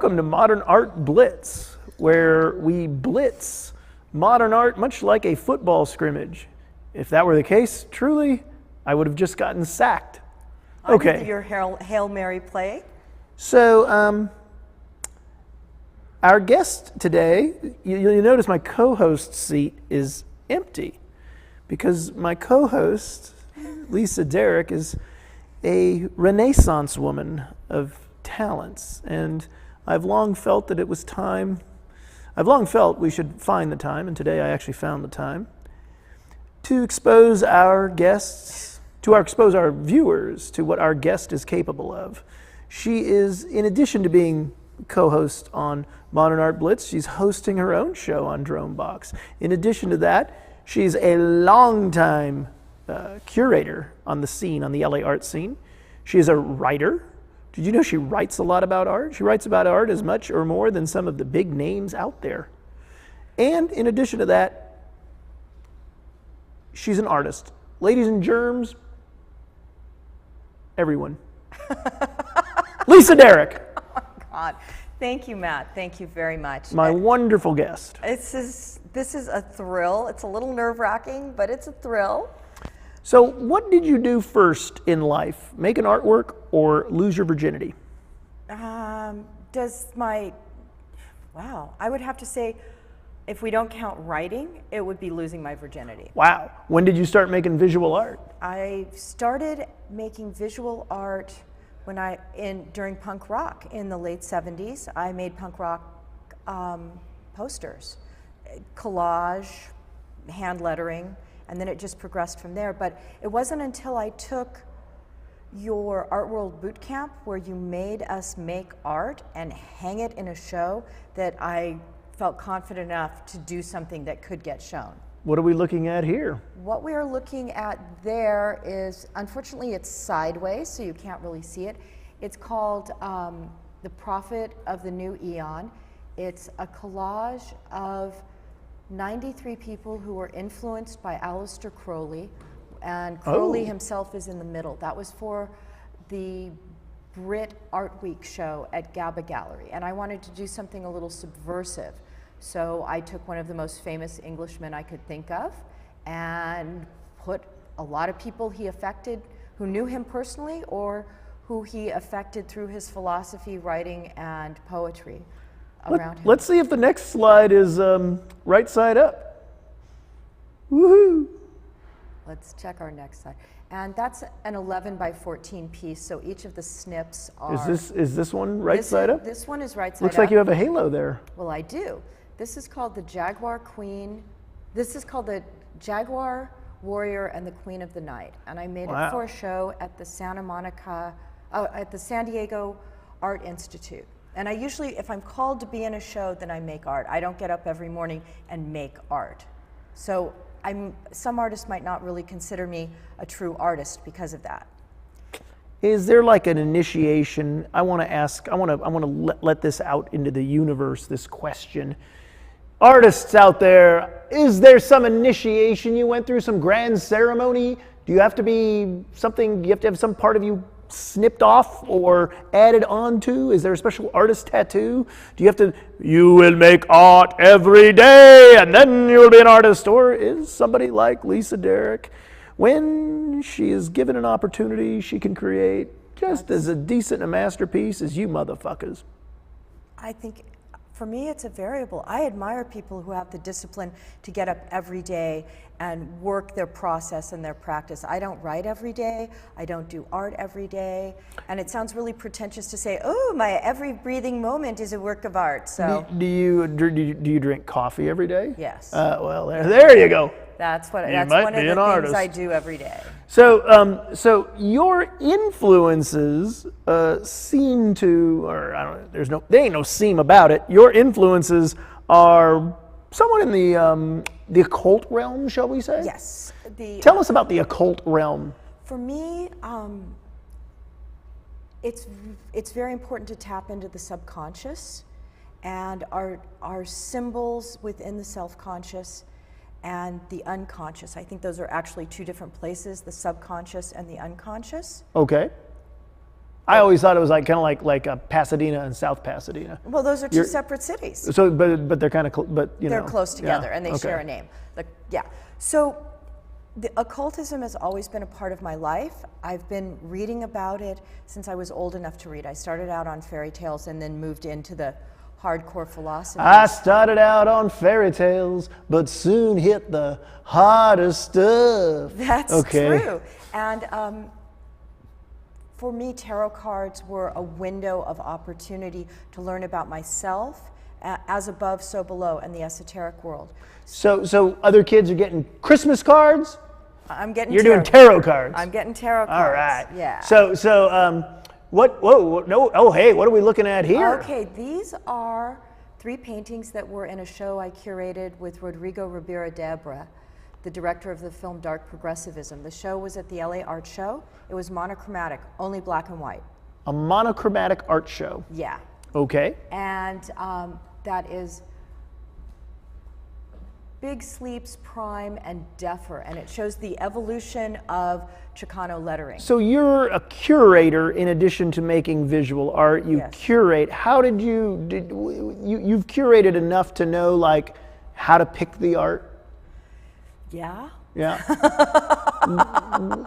Welcome to Modern Art Blitz, where we blitz modern art much like a football scrimmage. If that were the case, truly, I would have just gotten sacked. Okay. Your Hail Mary play. So, our guest today, you'll notice my co-host seat is empty because my co-host, Lisa Derrick, is a Renaissance woman of talents, and I've long felt that it was time. I've long felt we should find the time, and today I actually found the time to expose our guests, expose our viewers to what our guest is capable of. She is, in addition to being co-host on Modern Art Blitz, she's hosting her own show on Dronebox. In addition to that, she's a longtime curator on the scene, on the LA art scene. She is a writer. Did you know she writes a lot about art? She writes about art as much or more than some of the big names out there. And in addition to that, she's an artist. Ladies and germs, everyone. Lisa Derrick. Oh my God. Thank you, Matt. Thank you very much. My wonderful guest. This is a thrill. It's a little nerve-wracking, but it's a thrill. So what did you do first in life? Make an artwork or lose your virginity? I would have to say, if we don't count writing, it would be losing my virginity. Wow. When did you start making visual art? I started making visual art during punk rock in the late 70s. I made punk rock posters, collage, hand lettering, and then it just progressed from there. But it wasn't until I took your Art World boot camp where you made us make art and hang it in a show that I felt confident enough to do something that could get shown. What are we looking at here? What we are looking at there is, unfortunately, it's sideways, so you can't really see it. It's called The Prophet of the New Eon. It's a collage of 93 people who were influenced by Aleister Crowley, and Crowley himself is in the middle. That was for the Brit Art Week show at GABA Gallery, and I wanted to do something a little subversive. So I took one of the most famous Englishmen I could think of and put a lot of people he affected who knew him personally or who he affected through his philosophy, writing, and poetry around him. Let's see if the next slide is right side up. Woohoo! Let's check our next slide. And that's an 11 by 14 piece, so each of the snips are... Is this one right side up? This one is right side up. Looks like you have a halo there. Well, I do. This is called the Jaguar Queen. This is called the Jaguar Warrior and the Queen of the Night. And I made it for a show at the San Diego Art Institute. And I usually, if I'm called to be in a show, then I make art. I don't get up every morning and make art. So some artists might not really consider me a true artist because of that. Is there like an initiation? I want to let this out into the universe, this question. Artists out there, is there some initiation you went through, some grand ceremony? Do you have to be something, you have to have some part of you snipped off or added onto? Is there a special artist tattoo? Do you have to, you will make art every day and then you will be an artist? Or is somebody like Lisa Derrick, when she is given an opportunity, she can create just as a decent a masterpiece as you motherfuckers? I think for me, it's a variable. I admire people who have the discipline to get up every day and work their process and their practice. I don't write every day. I don't do art every day. And it sounds really pretentious to say, oh, my every breathing moment is a work of art. So do you drink coffee every day? Yes. Well, there you go. That's one of might the be an things artist. I do every day. So your influences seem to, or I don't know, there ain't no seem about it. Your influences are somewhat in the occult realm, shall we say? Yes. Tell us about the occult realm. For me, it's very important to tap into the subconscious and our symbols within the self-conscious and the unconscious. I think those are actually two different places, the subconscious and the unconscious. Okay. I always thought it was like kind of like Pasadena and South Pasadena. Well, those are two separate cities. So, but they're kind of, they're close together, yeah, and they okay. share a name. Yeah. So, the occultism has always been a part of my life. I've been reading about it since I was old enough to read. I started out on fairy tales and then moved into the hardcore philosophy. I started out on fairy tales, but soon hit the harder stuff. That's true. And for me, tarot cards were a window of opportunity to learn about myself, as above, so below, and the esoteric world. So other kids are getting Christmas cards? I'm getting You're doing tarot cards. I'm getting tarot cards. All right. Yeah. Hey, what are we looking at here? Okay, these are 3 paintings that were in a show I curated with Rodrigo Ribera Debra, the director of the film Dark Progressivism. The show was at the LA Art Show. It was monochromatic, only black and white. A monochromatic art show. Yeah. Okay. And that is Big Sleeps, Prime, and Defer, and it shows the evolution of Chicano lettering. So you're a curator in addition to making visual art. You Yes. curate. How did you've curated enough to know like how to pick the art? Yeah. Yeah.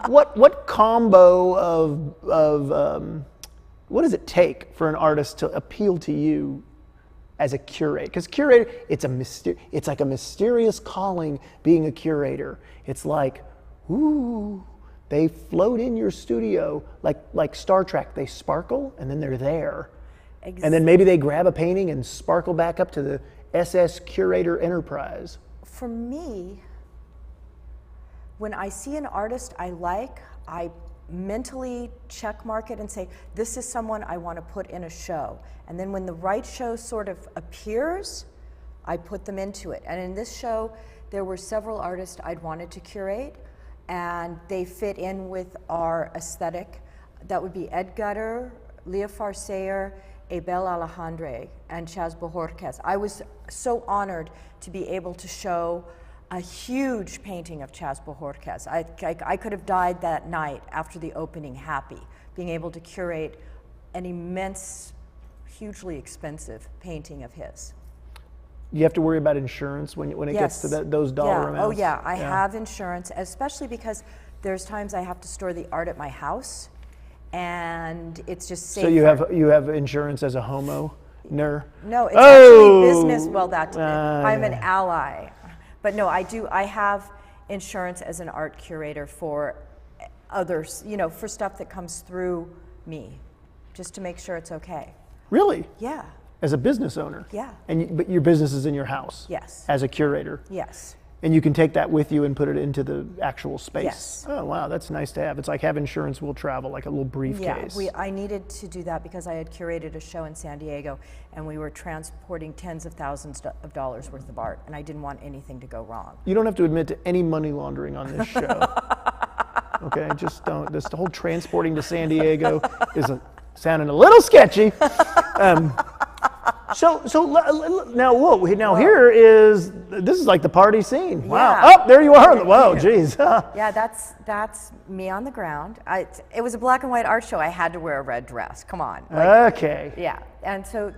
What combo of what does it take for an artist to appeal to you as a curator? Because curator, it's like a mysterious calling. Being a curator, it's like, ooh, they float in your studio like Star Trek. They sparkle and then they're there, and then maybe they grab a painting and sparkle back up to the SS Curator Enterprise. For me, when I see an artist I like, I mentally check mark it and say, this is someone I want to put in a show. And then when the right show sort of appears, I put them into it. And in this show, there were several artists I'd wanted to curate, and they fit in with our aesthetic. That would be Ed Gutter, Leah Farsayer, Abel Alejandre, and Chaz Bojorquez. I was so honored to be able to show a huge painting of Chaz Bojorquez. I could have died that night after the opening happy, being able to curate an immense, hugely expensive painting of his. You have to worry about insurance when it gets to those dollar amounts? Oh yeah, I have insurance, especially because there's times I have to store the art at my house, and it's just safer. So you have insurance as a homeowner? No, it's actually business. Well, I'm an ally. But no, I have insurance as an art curator for others, for stuff that comes through me, just to make sure it's okay. Really? Yeah. As a business owner? Yeah. But your business is in your house? Yes. As a curator? Yes. And you can take that with you and put it into the actual space? Yes. Oh, wow, that's nice to have. It's like have insurance will travel, like a little briefcase. Yeah, I needed to do that because I had curated a show in San Diego, and we were transporting tens of thousands of dollars worth of art, and I didn't want anything to go wrong. You don't have to admit to any money laundering on this show. Okay, just don't. This whole transporting to San Diego is sounding a little sketchy. Now here is, this is like the party scene. Wow. Yeah. Oh, there you are. Whoa, geez. Yeah, that's me on the ground. It was a black and white art show. I had to wear a red dress. Come on. Okay. Yeah, and so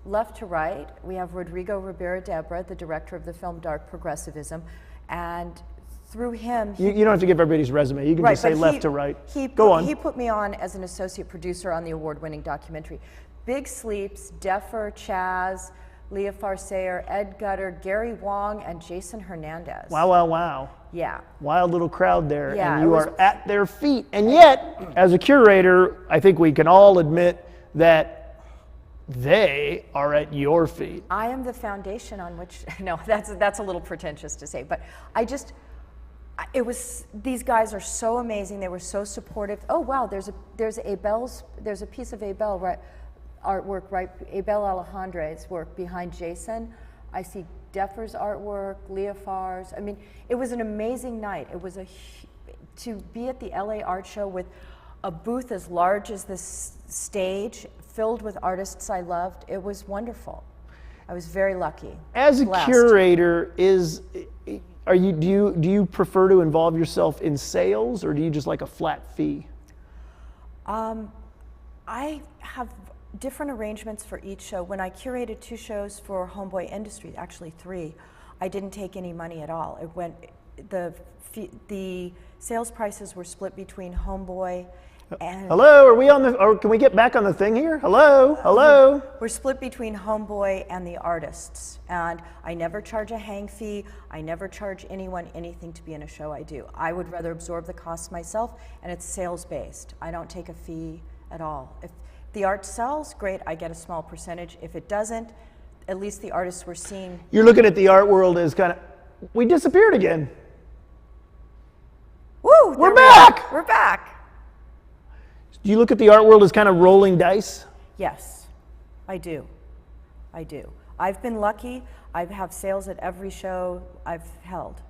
left to right, we have Rodrigo Ribera Debra, the director of the film Dark Progressivism, and through him... You don't have to give everybody's resume. You can just say left to right. Go on. He put me on as an associate producer on the award-winning documentary. Big Sleeps, Defer, Chaz, Leah Farsayer, Ed Gutter, Gary Wong, and Jason Hernandez. Wow, wow, wow. Yeah. Wild little crowd there, Yeah, and you are at their feet. And yet, as a curator, I think we can all admit that they are at your feet. I am the foundation on which, no, that's a little pretentious to say, but these guys are so amazing. They were so supportive. Oh wow, there's a piece of Abel artwork, right? Abel Alejandre's work behind Jason. I see Defer's artwork, Leah Far's. I mean, it was an amazing night. It was to be at the LA Art Show with a booth as large as this stage, filled with artists I loved. It was wonderful. I was very lucky. As a blessed. curator, do you prefer to involve yourself in sales, or do you just like a flat fee? I have different arrangements for each show. When I curated 2 shows for Homeboy Industries, actually 3, I didn't take any money at all. It went, the sales prices were split between Homeboy and... Hello, are we on the, or can we get back on the thing here? Hello, hello? We're split between Homeboy and the artists. And I never charge a hang fee. I never charge anyone anything to be in a show I do. I would rather absorb the costs myself, and it's sales-based. I don't take a fee at all. If the art sells, great, I get a small percentage. If it doesn't, at least the artists were seen. You're looking at the art world as kind of, we disappeared again. Woo! We're back! We're back. Do you look at the art world as kind of rolling dice? Yes, I do. I do. I've been lucky. I have sales at every show I've held.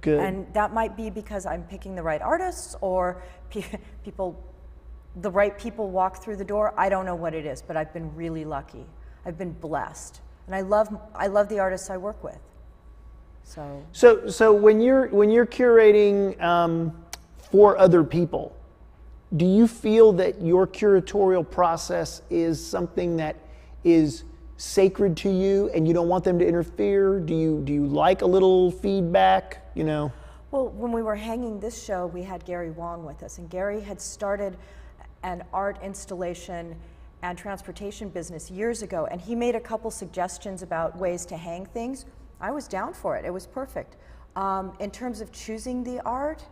Good. And that might be because I'm picking the right artists, or the right people walk through the door. I don't know what it is, but I've been really lucky. I've been blessed. And I love the artists I work with. So when you're curating for other people, do you feel that your curatorial process is something that is sacred to you and you don't want them to interfere? Do you like a little feedback, you know? Well, when we were hanging this show, we had Gary Wong with us, and Gary had started an art installation and transportation business years ago, and he made a couple suggestions about ways to hang things. I was down for it. It was perfect. In terms of choosing the art,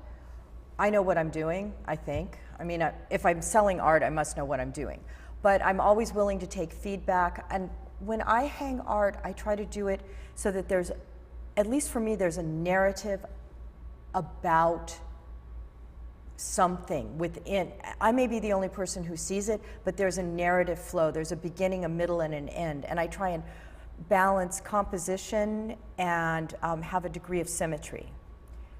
I know what I'm doing, I think. I mean, if I'm selling art, I must know what I'm doing. But I'm always willing to take feedback. And when I hang art, I try to do it so that there's, at least for me, there's a narrative about something within. I may be the only person who sees it, but there's a narrative flow. There's a beginning, a middle, and an end. And I try and balance composition and have a degree of symmetry.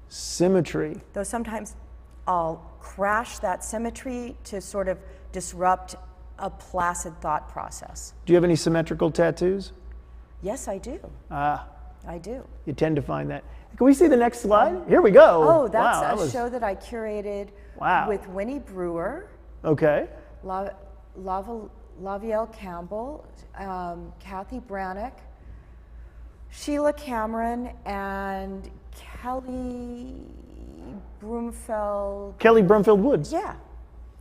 Symmetry. Though sometimes I'll crash that symmetry to sort of disrupt a placid thought process. Do you have any symmetrical tattoos? Yes, I do. Ah. I do. You tend to find that. Can we see the next slide? Here we go. Oh, that's wow, a show that I curated with Winnie Brewer. Okay. Lavielle Campbell, Kathy Brannock, Sheila Cameron, and Kelly Brumfield Woods. Yeah,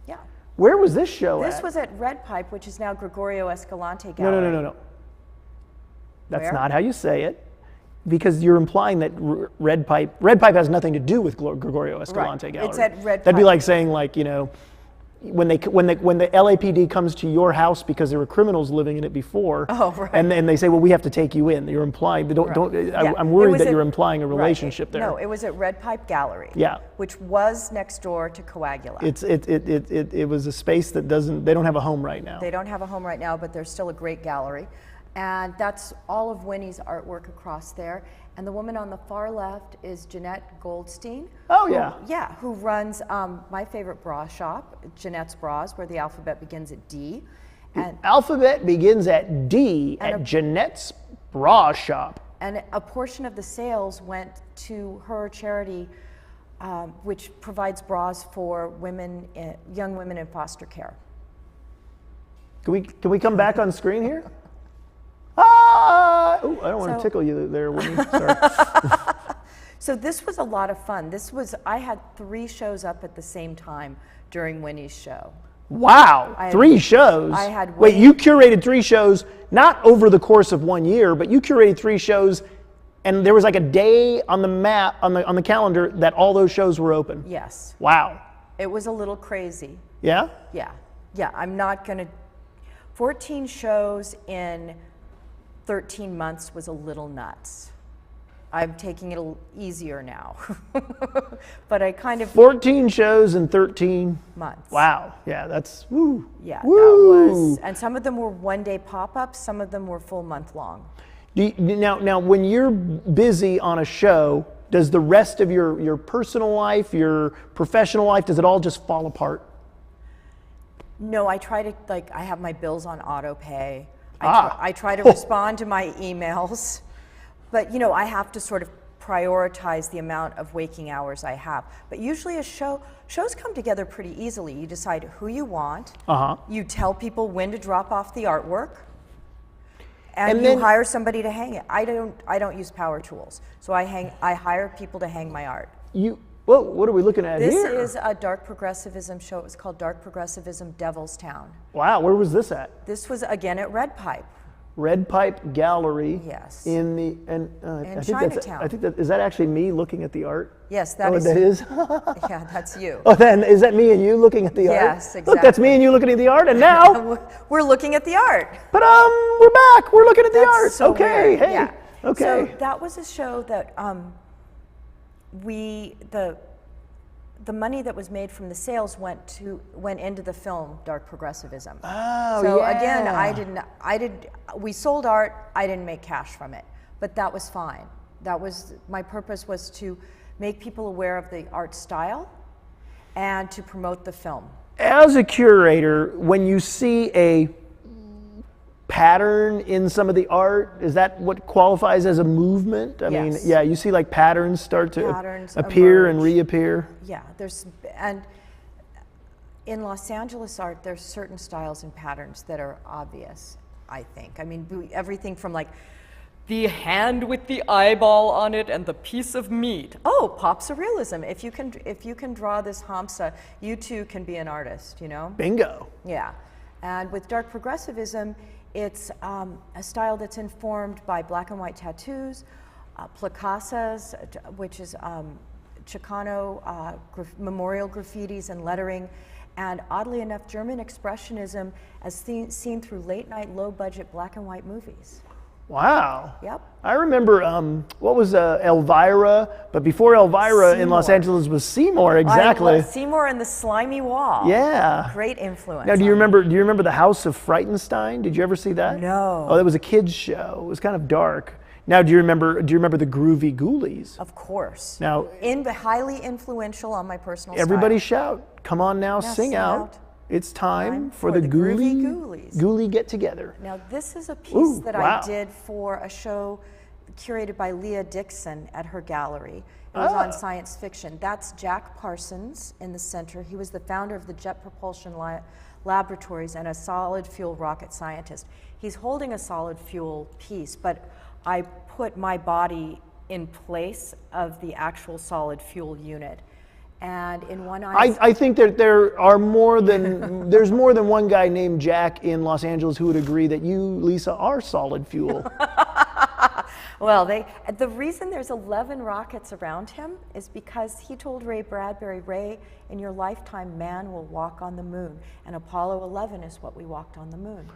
yeah. Where was this show This was at Red Pipe, which is now Gregorio Escalante Gallery. No. That's Where? not how you say it, because you're implying that Red Pipe has nothing to do with Gregorio Escalante Gallery. It's at Red Pipe. That'd be like saying, like, you know, when the LAPD comes to your house because there were criminals living in it before, and they say, well, we have to take you in. You're implying, I'm worried that you're implying a relationship there. No, it was at Red Pipe Gallery, which was next door to Coagula. It was a space that they don't have a home right now. They don't have a home right now, but there's still a great gallery. And that's all of Winnie's artwork across there. And the woman on the far left is Jeanette Goldstein. Oh, yeah. Who runs my favorite bra shop, Jeanette's Bras, where the alphabet begins at D. And alphabet begins at D at Jeanette's Bra Shop. And a portion of the sales went to her charity, which provides bras for young women in foster care. Can we come back on screen here? Ah! Ooh, I don't want to tickle you there, Winnie. Sorry. So this was a lot of fun. I had 3 shows up at the same time during Winnie's show. Wow, 3 shows? I had Wait, you curated 3 shows, not over the course of 1 year, but you curated 3 shows, and there was like a day on the map, on the calendar, that all those shows were open. Yes. Wow. It was a little crazy. Yeah? Yeah. I'm not going to... 14 shows in 13 months was a little nuts. I'm taking it a little easier now. But I kind of... 14 shows in 13 months. Wow. Yeah, that's, woo. Yeah, woo. That was... And some of them were one-day pop-ups, some of them were full month-long. Now, when you're busy on a show, does the rest of your personal life, your professional life, does it all just fall apart? No, I try to, I have my bills on auto pay. I try to respond to my emails, but I have to sort of prioritize the amount of waking hours I have. But usually shows come together pretty easily. You decide who you want, you tell people when to drop off the artwork, and you hire somebody to hang it. I don't use power tools, so I hire people to hang my art. Well, what are we looking at here? This is a dark progressivism show. It was called Dark Progressivism Devil's Town. Wow, where was this at? This was again at Red Pipe. Red Pipe Gallery. Yes. In Chinatown. I think is that actually me looking at the art? Yes, that is. That is? Yeah, that's you. Oh, then is that me and you looking at the art? Yes, exactly. Look, that's me and you looking at the art, and now we're looking at the art. But we're back. We're looking at the art. So okay. Weird. Hey. Yeah. Okay. So that was a show that the money that was made from the sales went into the film Dark Progressivism. Oh, so yeah. again, we sold art, I didn't make cash from it, but that was fine. My purpose was to make people aware of the art style and to promote the film. As a curator, when you see a pattern in some of the art, is that what qualifies as a movement? I mean, yeah, you see like patterns start to appear and reappear. Yeah, and in Los Angeles art, there's certain styles and patterns that are obvious, I think. I mean, everything from like the hand with the eyeball on it and the piece of meat. Oh, pop surrealism. If you can draw this Hamsa, you too can be an artist, you know? Bingo. Yeah. And with dark progressivism, it's a style that's informed by black and white tattoos, placasas, which is Chicano memorial graffitis and lettering, and oddly enough, German expressionism as seen through late-night, low-budget black and white movies. Wow. Yep. I remember, what was Elvira? But before Elvira Seymour. in Los Angeles was Seymour, exactly. Seymour and the Slimy Wall. Yeah. Great influence. Now, do you remember The House of Frightenstein? Did you ever see that? No. Oh, that was a kid's show. It was kind of dark. Now, do you remember the Groovy Ghoulies? Of course. Now, highly influential on my personal everybody style. shout, come on now, sing out. It's time for the Groovy Ghoulies. Ghoulie get together. Now this is a piece that wow. I did for a show curated by Leah Dixon at her gallery. It was on science fiction. That's Jack Parsons in the center. He was the founder of the Jet Propulsion Laboratories and a solid fuel rocket scientist. He's holding a solid fuel piece, but I put my body in place of the actual solid fuel unit. And in one I think that there are there's more than one guy named Jack in Los Angeles who would agree that you, Lisa, are solid fuel. Well, the reason there's 11 rockets around him is because he told Ray Bradbury, Ray, in your lifetime, man will walk on the moon. And Apollo 11 is what we walked on the moon.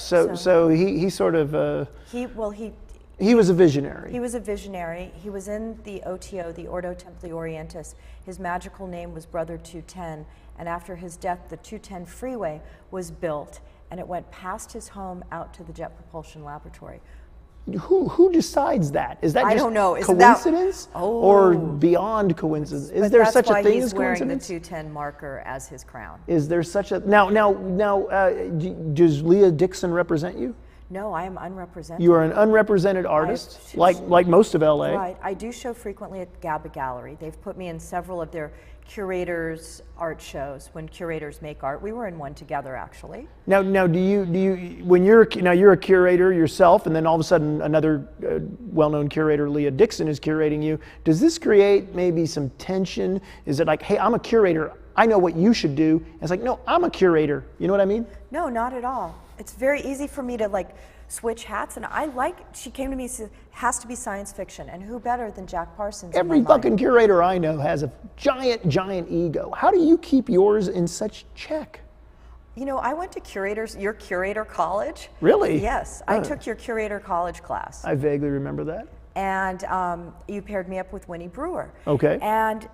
So he sort of... He was a visionary. He was a visionary. He was in the OTO, the Ordo Templi Orientis. His magical name was Brother 210, and after his death, the 210 freeway was built, and it went past his home out to the Jet Propulsion Laboratory. Who decides that? Is that I just don't know. Coincidence or beyond coincidence? Is there such a thing as coincidence? That's why he's wearing the 210 marker as his crown. Is there such a... Now, does Leah Dixon represent you? No, I am unrepresented. You are an unrepresented artist, like most of LA. Right. I do show frequently at GABA Gallery. They've put me in several of their curators' art shows when curators make art. We were in one together, actually. Now, do you when you're a curator yourself, and then all of a sudden another well-known curator, Leah Dixon, is curating you? Does this create maybe some tension? Is it like, hey, I'm a curator, I know what you should do? And it's like, no, I'm a curator. You know what I mean? No, not at all. It's very easy for me to switch hats, and she came to me and said, has to be science fiction, and who better than Jack Parsons? Every fucking curator I know has a giant ego. How do you keep yours in such check? You know, I went to your curator college. Really? Yes, I took your curator college class. I vaguely remember that. And you paired me up with Winnie Brewer. Okay. And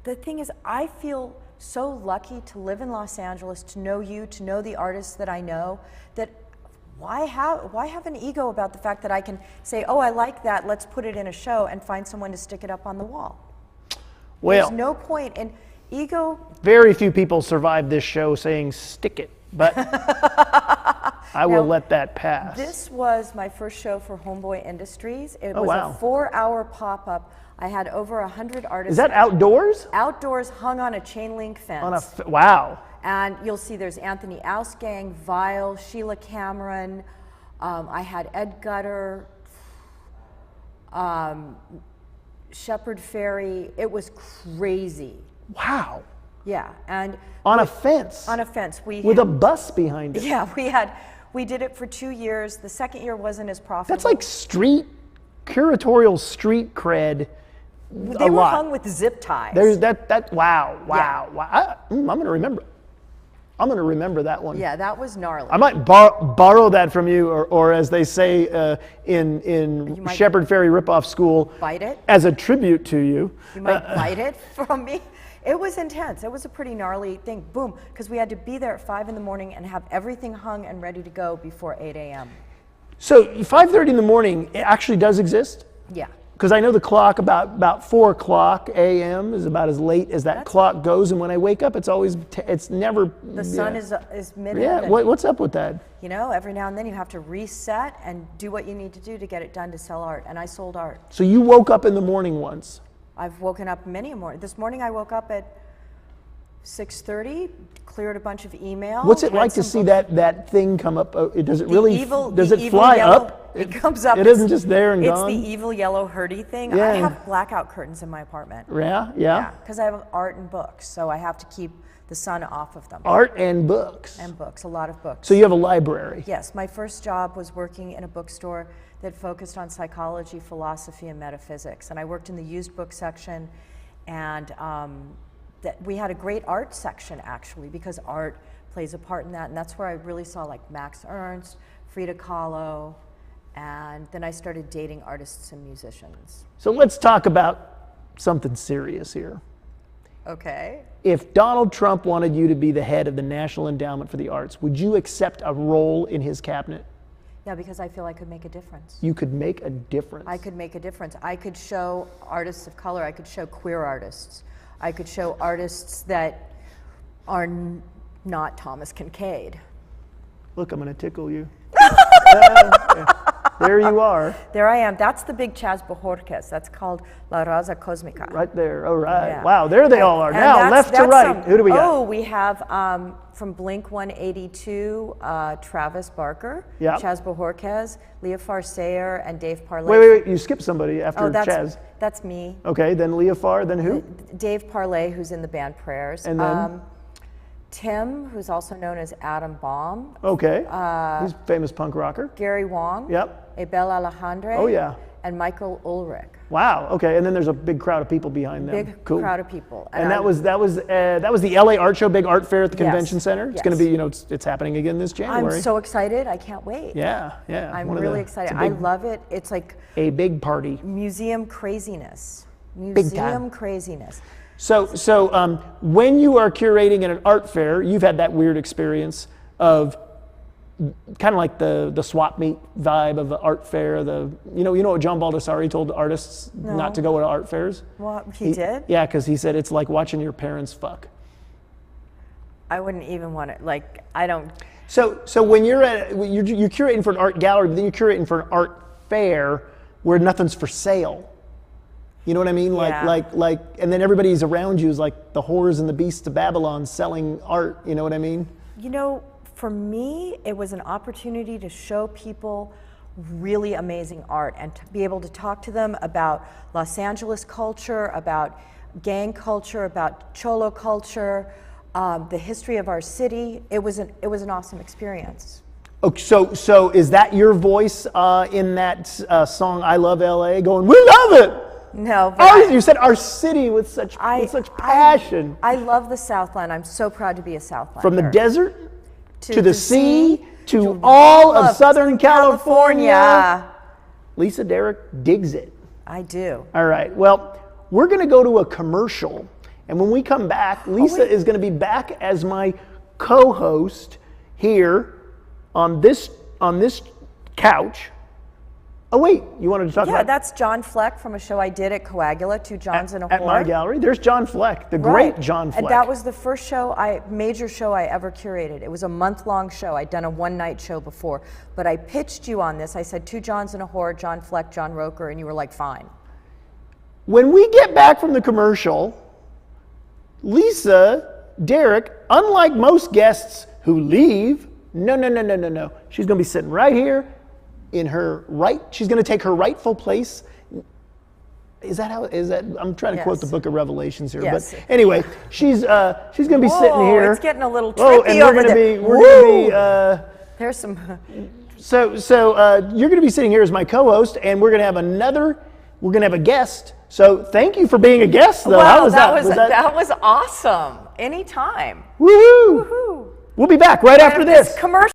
the thing is, I feel so lucky to live in Los Angeles, to know you, to know the artists that I know, that why have an ego about the fact that I can say, oh, I like that, let's put it in a show, and find someone to stick it up on the wall? Well, there's no point in ego. Very few people survive this show saying stick it, but I will let that pass. This was my first show for Homeboy Industries. It was wow. a 4-hour pop-up. I had over 100 artists. Is that outdoors? Outdoors, hung on a chain link fence. Wow. And you'll see there's Anthony Ausgang, Vile, Sheila Cameron. I had Ed Gutter, Shepard Fairey. It was crazy. Wow. Yeah, and on a fence. On a fence, with a bus behind it. Yeah, we did it for 2 years. The second year wasn't as profitable. That's like curatorial street cred. They were hung with zip ties. There's that. Wow. I'm gonna remember. I'm going to remember that one. Yeah, that was gnarly. I might borrow that from you, or as they say in Shepard Fairey ripoff school, bite it as a tribute to you. You might bite it from me. It was intense. It was a pretty gnarly thing. Boom, because we had to be there at 5 in the morning and have everything hung and ready to go before 8 a.m. So 5:30 in the morning, it actually does exist? Yeah. Because I know the clock about 4 o'clock a.m. is about as late as that clock goes, and when I wake up, it's always it's never. The sun is mid-heaven. Yeah, what's up with that? You know, every now and then you have to reset and do what you need to do to get it done to sell art, and I sold art. So you woke up in the morning once? I've woken up many a morning. This morning I woke up at 6:30, cleared a bunch of emails. What's it like to see that thing come up? Does it really? Does it fly yellow, up? It comes up. It isn't just there and gone? It's the evil yellow hurdy thing. Yeah. I have blackout curtains in my apartment. Yeah. Because I have art and books, so I have to keep the sun off of them. Art and books. And books, a lot of books. So you have a library. Yes, my first job was working in a bookstore that focused on psychology, philosophy, and metaphysics. And I worked in the used book section, and we had a great art section actually, because art plays a part in that. And that's where I really saw like Max Ernst, Frida Kahlo, and then I started dating artists and musicians. So let's talk about something serious here. Okay. If Donald Trump wanted you to be the head of the National Endowment for the Arts, would you accept a role in his cabinet? Yeah, because I feel I could make a difference. You could make a difference. I could make a difference. I could show artists of color. I could show queer artists. I could show artists that are not Thomas Kincaid. Look, I'm going to tickle you. Yeah. There you are. There I am. That's the big Chas Bojorquez. That's called La Raza Cosmica. Right there. All right. Yeah. Wow, there they all are. Now, left to right. Who do we got? Oh, we have from Blink 182, Travis Barker, yep. Chas Bojorquez, Leah Farsayer, and Dave Parlay. Wait. You skipped somebody after Chaz. That's me. Okay, then Leah Farr, then who? Dave Parlay, who's in the band Prayers. And then? Tim, who's also known as Adam Baum. Okay. He's a famous punk rocker. Gary Wong. Yep. Abel Alejandre. Oh, yeah. And Michael Ulrich. Wow. Okay. And then there's a big crowd of people behind them. Big crowd of people. And that was the LA Art Show, big art fair at the Convention Center. It's going to be, it's happening again this January. I'm so excited. I can't wait. Yeah. I'm really excited. I love it. It's like a big party. Museum craziness. Museum craziness. So when you are curating at an art fair, you've had that weird experience of kind of like the swap meet vibe of the art fair. You know what John Baldessari told artists not to go to art fairs? What, he did? Yeah, because he said it's like watching your parents fuck. I wouldn't even want to, I don't. So when you're curating for an art gallery, but then you're curating for an art fair where nothing's for sale. You know what I mean? Yeah. And then everybody's around you is like the whores and the beasts of Babylon selling art. You know what I mean? You know, for me, it was an opportunity to show people really amazing art and to be able to talk to them about Los Angeles culture, about gang culture, about Cholo culture, the history of our city. It was an awesome experience. Okay, so is that your voice in that song "I Love LA"? Going, we love it. No, but you said our city with such passion. I love the Southland. I'm so proud to be a Southlander. From the desert to the sea to all of Southern California. Lisa Derrick digs it. I do. All right. Well, we're going to go to a commercial, and when we come back, Lisa is going to be back as my co-host here on this couch Oh, wait, you wanted to talk Yeah, about that's John Fleck from a show I did at Coagula, Two Johns and a at Whore. my gallery. There's John Fleck, the Right. great John Fleck. And that was the first major show I ever curated. It was a month-long show. I'd done a one-night show before. But I pitched you on this. I said, Two Johns and a Whore, John Fleck, John Roker, and you were like, fine. When we get back from the commercial, Lisa, Derrick, unlike most guests who leave, no. She's going to be sitting right here in her right. She's going to take her rightful place. Is that? I'm trying to quote the Book of Revelations here, Yes. but anyway, she's going to be sitting here. It's getting a little Oh, trippy and over we're there. going to be. There's some. So you're going to be sitting here as my co-host, and we're going to have We're going to have a guest. So thank you for being a guest, though. Wow, How was that was awesome. Anytime. Woohoo! Woohoo. We'll be back right after this. Commercial.